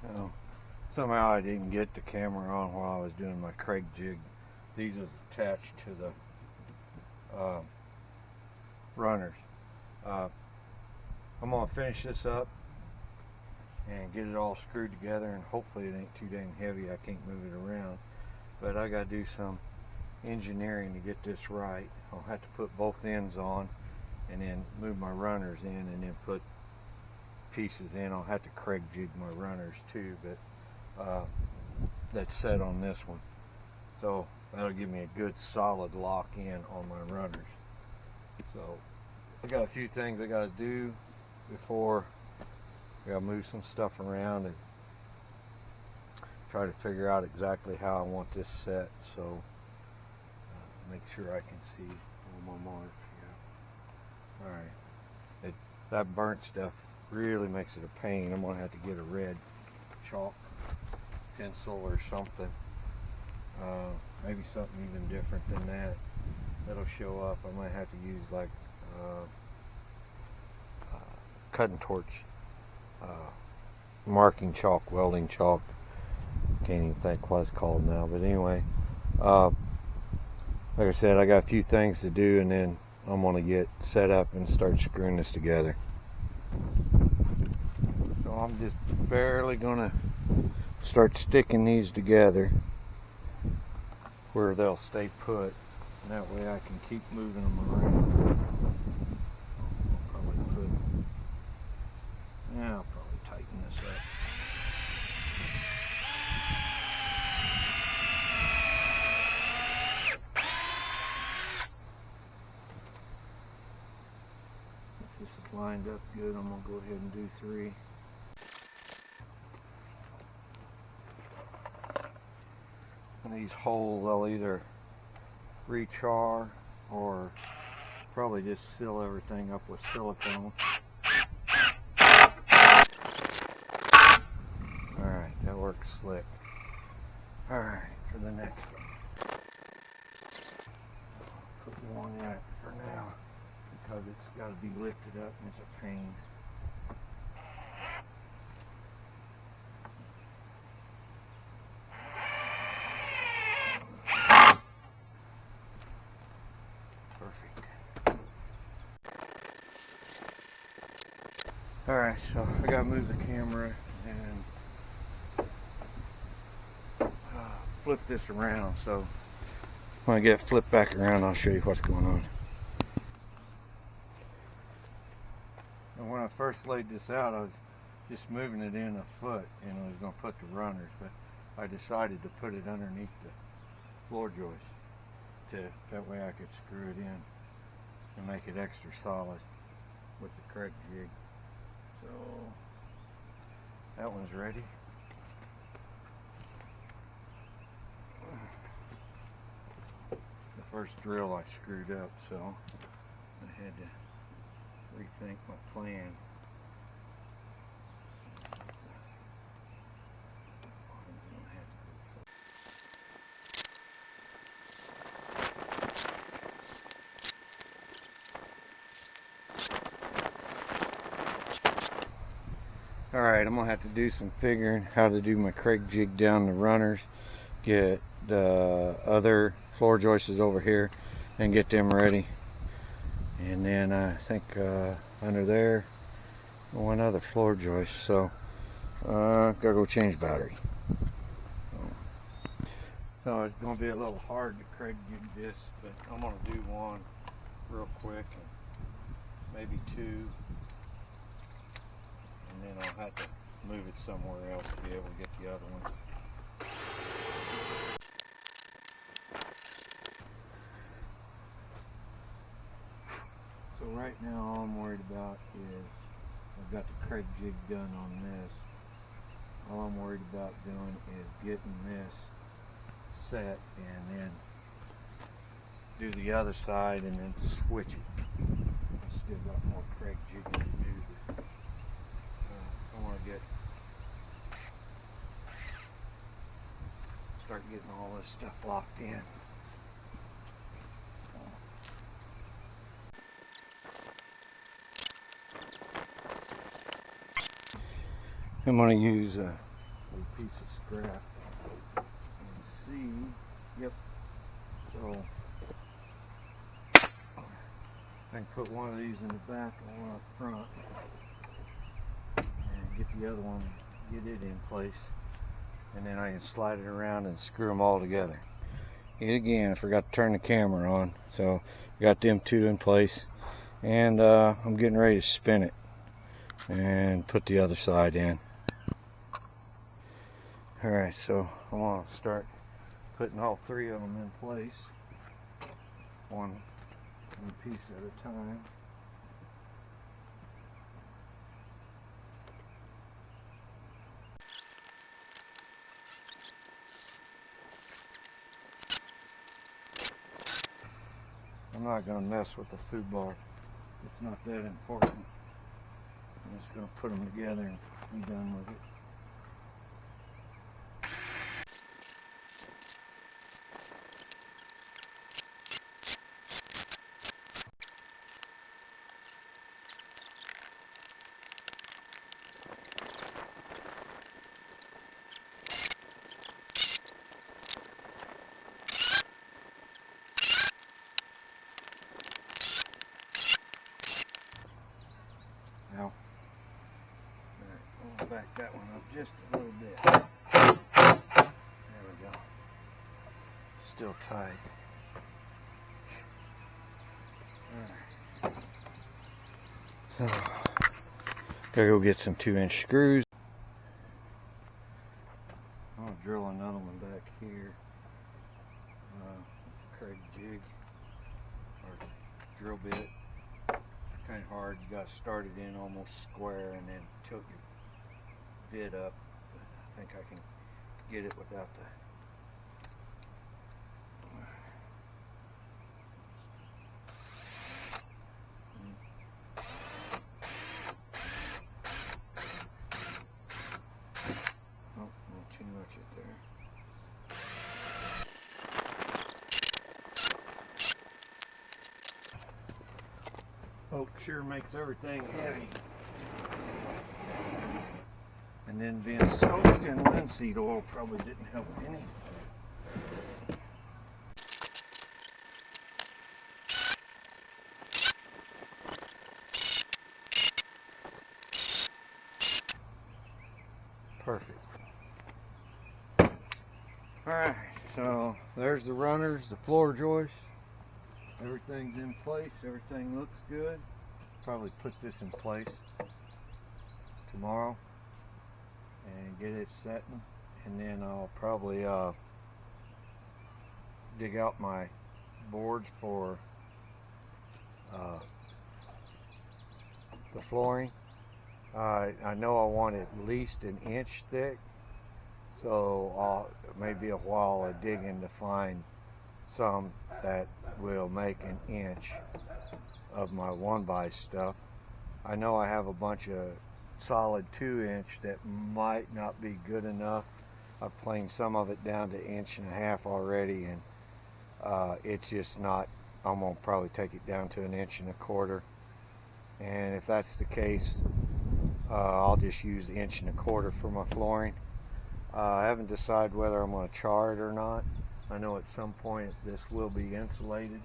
Now, somehow I didn't get the camera on while I was doing my Craig jig. These is attached to the runners. I'm gonna finish this up and get it all screwed together, and hopefully it ain't too dang heavy. I can't move it around, but I gotta do some engineering to get this right. I'll have to put both ends on and then move my runners in and then put pieces in. I'll have to Craig jig my runners too, but that's set on this one, so that'll give me a good solid lock in on my runners. So I got a few things I got to do before I got to move some stuff around and try to figure out exactly how I want this set. So make sure I can see on my mark. Yeah. All right. That burnt stuff really makes it a pain. I'm gonna have to get a red chalk pencil or something. Maybe something even different than that. That'll show up. I might have to use like cutting torch, marking chalk, welding chalk. Can't even think what it's called now. But anyway, like I said, I got a few things to do, and then I'm gonna get set up and start screwing this together. So I'm just barely gonna start sticking these together where they'll stay put, and that way I can keep moving them around. I'll probably tighten this up. Once this is lined up good, I'm going to go ahead and do 3. And these holes I'll either re-char or probably just seal everything up with silicone. Alright, that works slick. Alright, for the next one. Put one in it for now because it's got to be lifted up and it's a pain. Alright, so I gotta move the camera and flip this around. So when I get it flipped back around, I'll show you what's going on. And when I first laid this out, I was just moving it in a foot and I was going to put the runners, but I decided to put it underneath the floor joist that way I could screw it in and make it extra solid with the Craig jig. So that one's ready. The first drill I screwed up, so I had to rethink my plan. Alright, I'm going to have to do some figuring how to do my Craig jig down the runners, get the other floor joists over here and get them ready. And then I think under there, one other floor joist. So, gotta go change battery. So it's going to be a little hard to Craig jig this, but I'm going to do one real quick and maybe 2. And then I'll have to move it somewhere else to be able to get the other ones. So right now all I'm worried about is I've got the Craig jig done on this. All I'm worried about doing is getting this set and then do the other side and then switch it. I still got more Craig jigging to do. I want to start getting all this stuff locked in. I'm going to use little piece of scrap. Let's see. Yep. So I can put one of these in the back and one up front, and get the other one, get it in place, and then I can slide it around and screw them all together. Yet again, I forgot to turn the camera on, so got them two in place, and I'm getting ready to spin it and put the other side in. Alright, so I'm going to start putting all three of them in place, one piece at a time. I'm not going to mess with the food bar. It's not that important. I'm just going to put them together and be done with it. Now, I'll back that one up just a little bit. There we go. Still tight. Alright. Gotta go get some 2-inch screws. I'm gonna drill another one back here. Craig jig or drill bit. Kind of hard. You got to start it in almost square and then tilt your bit up. But I think I can get it without the. Oh, not too much it there. Oak sure makes everything heavy. And then being soaked in linseed oil probably didn't help any. Perfect. Alright, so there's the runners, the floor joists. Everything's in place, everything looks good. Probably put this in place tomorrow and get it setting, and then I'll probably dig out my boards for the flooring. I know I want at least an inch thick, so maybe a while of digging to find some that will make an inch of my 1x stuff. I know I have a bunch of solid 2-inch that might not be good enough. I've planed some of it down to 1.5 inches already, and it's just not. I'm gonna probably take it down to 1.25 inches, and if that's the case, I'll just use 1.25 inches for my flooring. I haven't decided whether I'm going to char it or not. I know at some point this will be insulated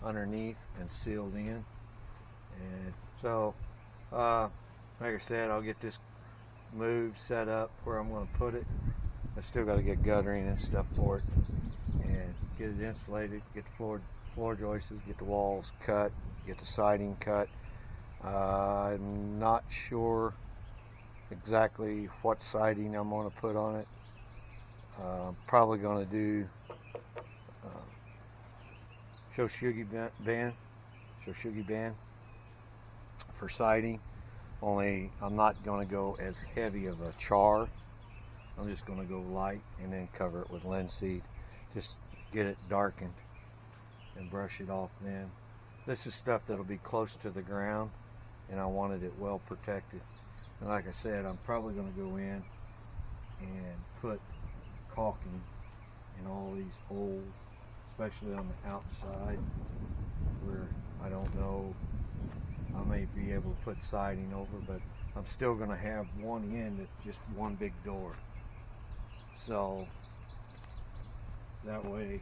underneath and sealed in, and so like I said, I'll get this moved, set up where I'm going to put it. I still got to get guttering and stuff for it, and get it insulated, get the floor joists, get the walls cut, get the siding cut. I'm not sure exactly what siding I'm going to put on it. I'm probably going to do shou band for siding, only I'm not going to go as heavy of a char. I'm just going to go light and then cover it with linseed. Just get it darkened and brush it off then. This is stuff that'll be close to the ground, and I wanted it well protected. And like I said, I'm probably going to go in and put caulking in all these holes, especially on the outside where I don't know, I may be able to put siding over, but I'm still going to have one end that's just one big door. So that way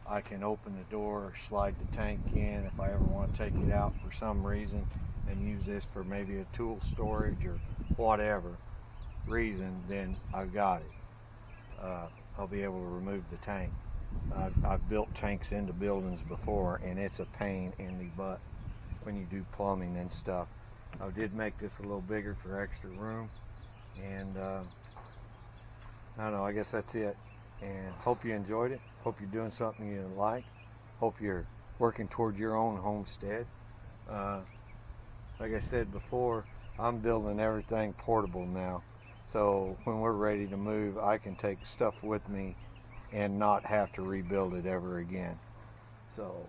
I can open the door, slide the tank in if I ever want to take it out for some reason and use this for maybe a tool storage or whatever reason, then I've got it. I'll be able to remove the tank. I've built tanks into buildings before, and it's a pain in the butt when you do plumbing and stuff. I did make this a little bigger for extra room, and I don't know, I guess that's it. And hope you enjoyed it. Hope you're doing something you like. Hope you're working toward your own homestead. Like I said before, I'm building everything portable now. So when we're ready to move, I can take stuff with me and not have to rebuild it ever again. So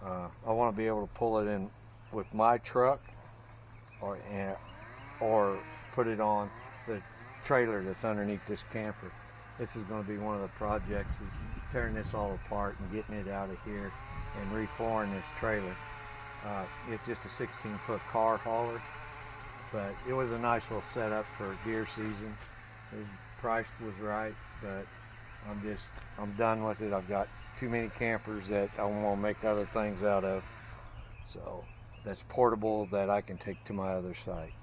I want to be able to pull it in with my truck or put it on the trailer that's underneath this camper. This is going to be one of the projects, is tearing this all apart and getting it out of here and reflooring this trailer. It's just a 16-foot car hauler, but it was a nice little setup for deer season. The price was right, but I'm done with it. I've got too many campers that I want to make other things out of. So that's portable, that I can take to my other site.